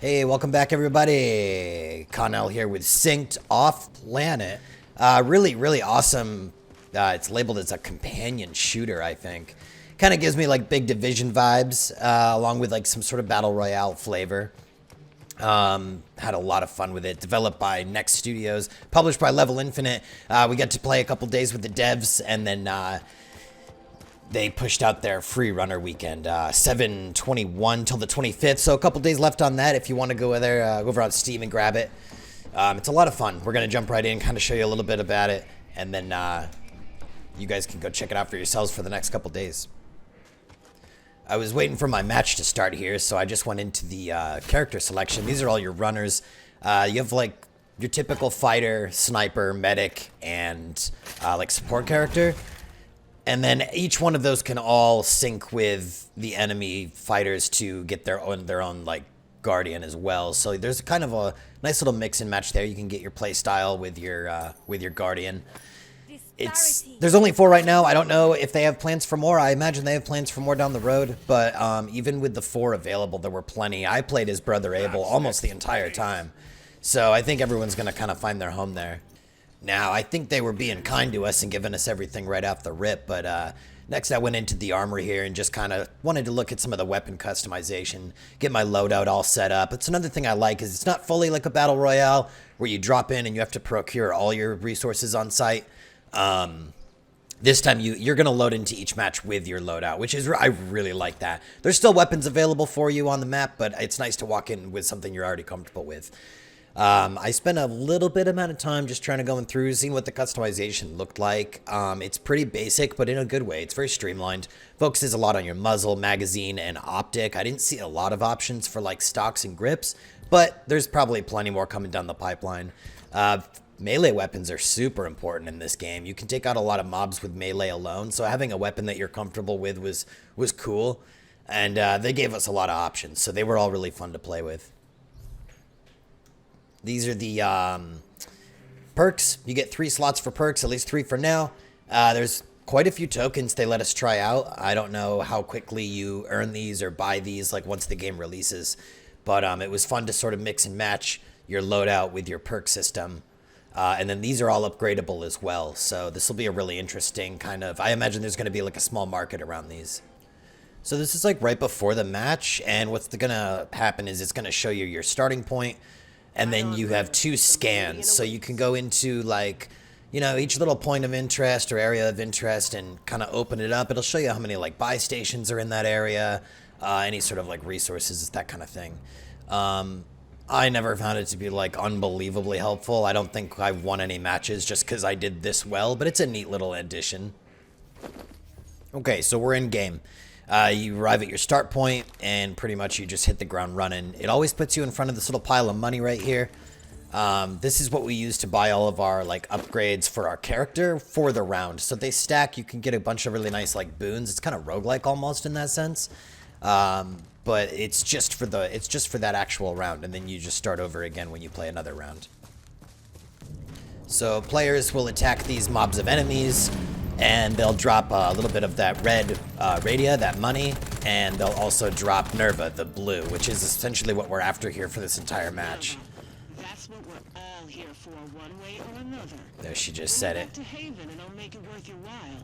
Hey, welcome back, everybody. Connell here with Synced Off Planet. Really awesome. It's labeled as a companion shooter, I think. Kind of gives me like big Division vibes, along with like some sort of battle royale flavor. Had a lot of fun with it. Developed by Next Studios, published by Level Infinite. We got to play a couple days with the devs, and then they pushed out their free runner weekend, 7/21 till the 25th. So a couple days left on that. If you want to go there, go over on Steam and grab it. It's a lot of fun. We're gonna jump right in, kind of show you a little bit about it, and then you guys can go check it out for yourselves for the next couple days. I was waiting for my match to start here, so I just went into the character selection. These are all your runners. You have like your typical fighter, sniper, medic, and like support character. And then each one of those can all sync with the enemy fighters to get their own like guardian as well. So there's kind of a nice little mix and match there. You can get your play style with your guardian. There's only 4 right now. I don't know if they have plans for more. I imagine they have plans for more down the road. But even with the 4 available, there were plenty. I played as Brother Abel almost the entire time. So I think everyone's going to kind of find their home there. Now, I think they were being kind to us and giving us everything right off the rip, but next I went into the armory here and just kind of wanted to look at some of the weapon customization, get my loadout all set up. It's another thing I like is it's not fully like a battle royale where you drop in and you have to procure all your resources on site. This time you're going to load into each match with your loadout, which is, I really like that. There's still weapons available for you on the map, but it's nice to walk in with something you're already comfortable with. I spent a little bit amount of time just trying to go through, seeing what the customization looked like. It's pretty basic, but in a good way. It's very streamlined. Focuses a lot on your muzzle, magazine, and optic. I didn't see a lot of options for like stocks and grips, but there's probably plenty more coming down the pipeline. Melee weapons are super important in this game. You can take out a lot of mobs with melee alone, so having a weapon that you're comfortable with was cool. And they gave us a lot of options, so they were all really fun to play with. These are the perks. You get 3 slots for perks, at least 3 for now. There's quite a few tokens they let us try out. I don't know how quickly you earn these or buy these like once the game releases. But it was fun to sort of mix and match your loadout with your perk system. And then these are all upgradable as well. So this will be a really interesting kind of... I imagine there's going to be like a small market around these. So this is like right before the match. And what's going to happen is it's going to show you your starting point. And then you have 2 scans, so you can go into like, you know, each little point of interest or area of interest and kind of open it up. It'll show you how many like buy stations are in that area, any sort of like resources, that kind of thing. I never found it to be like unbelievably helpful. I don't think I've won any matches just because I did this well, but it's a neat little addition. Okay, so we're in game. You arrive at your start point, and pretty much you just hit the ground running. It always puts you in front of this little pile of money right here. This is what we use to buy all of our like upgrades for our character for the round. So they stack. You can get a bunch of really nice like boons. It's kind of roguelike almost in that sense, but it's just for that actual round, and then you just start over again when you play another round. So players will attack these mobs of enemies. And they'll drop a little bit of that red radia, that money, and they'll also drop Nerva, the blue, which is essentially what we're after here for this entire match. That's what we're all here for, one way or another. There, she just said it. To Haven and I'll make it worth your while.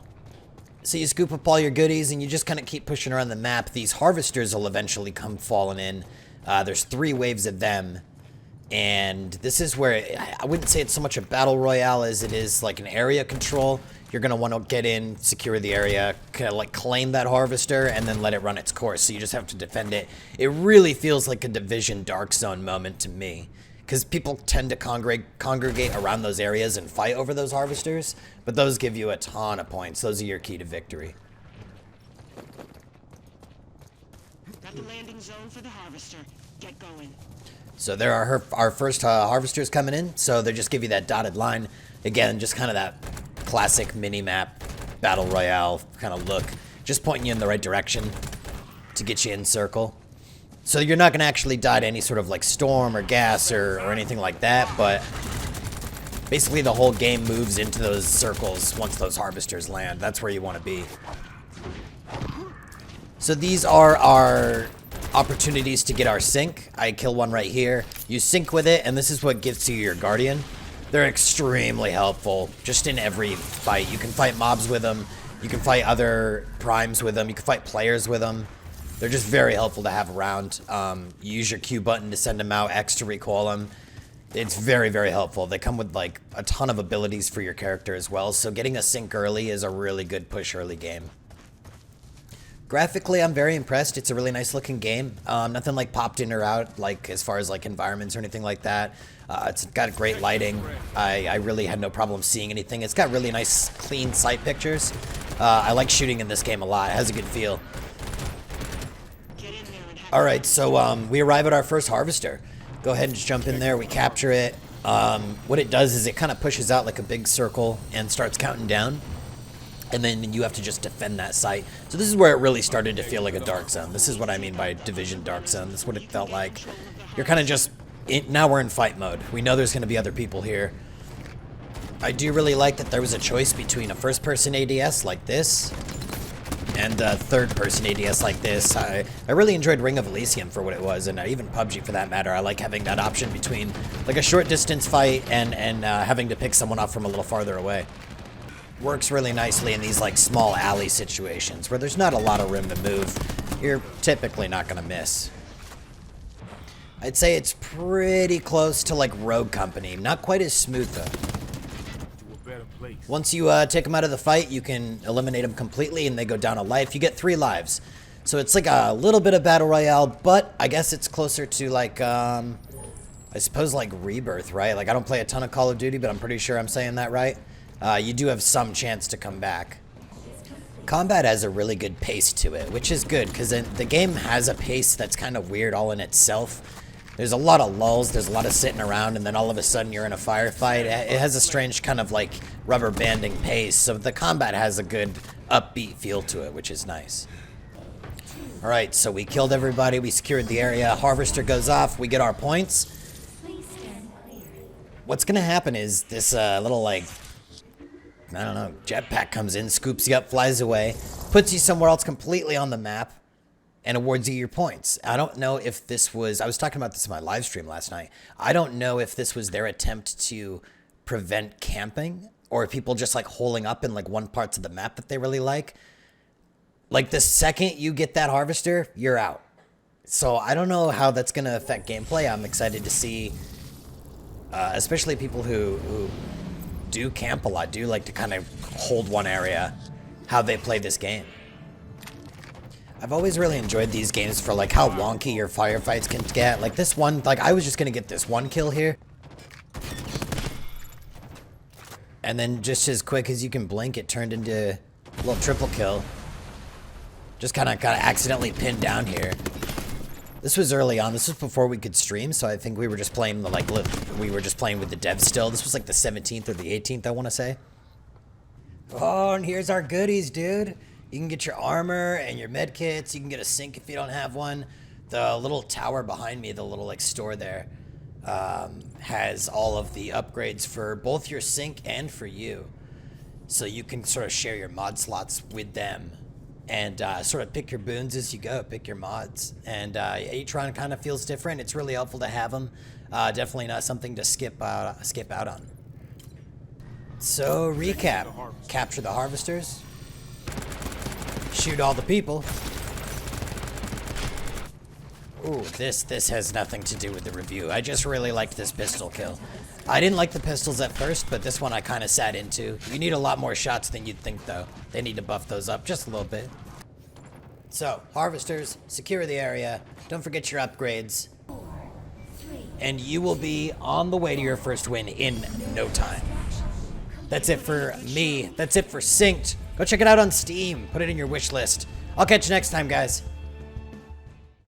So you scoop up all your goodies, and you just kind of keep pushing around the map. These harvesters will eventually come falling in. There's 3 waves of them. And this is where, I wouldn't say it's so much a battle royale as it is like an area control. You're going to want to get in, secure the area, kind of like claim that harvester, and then let it run its course. So you just have to defend it. It really feels like a Division Dark Zone moment to me. Because people tend to congregate around those areas and fight over those harvesters. But those give you a ton of points. Those are your key to victory. Got the landing zone for the harvester. Get going. So there are our first harvesters coming in. So they just give you that dotted line. Again, just kind of that classic mini-map battle royale kind of look, just pointing you in the right direction to get you in circle. So you're not going to actually die to any sort of like storm or gas or anything like that, but basically the whole game moves into those circles once those harvesters land. That's where you want to be. So these are our opportunities to get our sync. I kill one right here. You sync with it, and this is what gets you your guardian. They're extremely helpful just in every fight. You can fight mobs with them. You can fight other primes with them. You can fight players with them. They're just very helpful to have around. You use your Q button to send them out, X to recall them. It's very, very helpful. They come with like a ton of abilities for your character as well, so getting a sync early is a really good push early game. Graphically, I'm very impressed. It's a really nice looking game. Nothing like popped in or out, like as far as like environments or anything like that. It's got great lighting. I really had no problem seeing anything. It's got really nice, clean sight pictures. I like shooting in this game a lot. It has a good feel. All right, so we arrive at our first harvester. Go ahead and just jump in there. We capture it. What it does is it kind of pushes out like a big circle and starts counting down. And then you have to just defend that site. So this is where it really started to feel like a dark zone. This is what I mean by Division dark zone. This is what it felt like. You're kind of just... now we're in fight mode. We know there's going to be other people here. I do really like that there was a choice between a first-person ADS like this and a third-person ADS like this. I really enjoyed Ring of Elysium for what it was, and even PUBG for that matter. I like having that option between like a short-distance fight and having to pick someone up from a little farther away. Works really nicely in these like small alley situations where there's not a lot of room to move. You're typically not going to miss. I'd say it's pretty close to like Rogue Company. Not quite as smooth though. Once you take them out of the fight, you can eliminate them completely and they go down a life. You get 3 lives. So it's like a little bit of Battle Royale, but I guess it's closer to like, I suppose like Rebirth, right? Like I don't play a ton of Call of Duty, but I'm pretty sure I'm saying that right. You do have some chance to come back. Combat has a really good pace to it, which is good because the game has a pace that's kind of weird all in itself. There's a lot of lulls, there's a lot of sitting around, and then all of a sudden you're in a firefight. It has a strange kind of like rubber banding pace, so the combat has a good upbeat feel to it, which is nice. Alright, so we killed everybody, we secured the area, Harvester goes off, we get our points. What's gonna happen is this little like, I don't know, jetpack comes in, scoops you up, flies away, puts you somewhere else completely on the map, and awards you your points. I don't know if this was... I was talking about this in my live stream last night. I don't know if this was their attempt to prevent camping, or people just like holing up in like one parts of the map that they really like. Like the second you get that harvester, you're out. So I don't know how that's going to affect gameplay. I'm excited to see, especially people who do camp a lot, do like to kind of hold one area, how they play this game. I've always really enjoyed these games for like how wonky your firefights can get. Like this one, like I was just gonna get this one kill here. And then just as quick as you can blink, it turned into a little triple kill. Just kind of accidentally pinned down here. This was early on. This was before we could stream, so I think we were just playing the like we were just playing with the devs still. This was like the 17th or the 18th, I want to say. Oh, and here's our goodies, dude. You can get your armor and your med kits. You can get a sync if you don't have one. The little tower behind me, the little like store there, has all of the upgrades for both your sync and for you. So you can sort of share your mod slots with them and sort of pick your boons as you go, pick your mods. And each run kind of feels different. It's really helpful to have them. Definitely not something to skip out on. So recap, capture the harvesters. Shoot all the people. Ooh, this has nothing to do with the review. I just really liked this pistol kill. I didn't like the pistols at first, but this one I kind of sat into. You need a lot more shots than you'd think, though. They need to buff those up just a little bit. So, harvesters, secure the area. Don't forget your upgrades. And you will be on the way to your first win in no time. That's it for me. That's it for Synced. Go check it out on Steam. Put it in your wish list. I'll catch you next time, guys.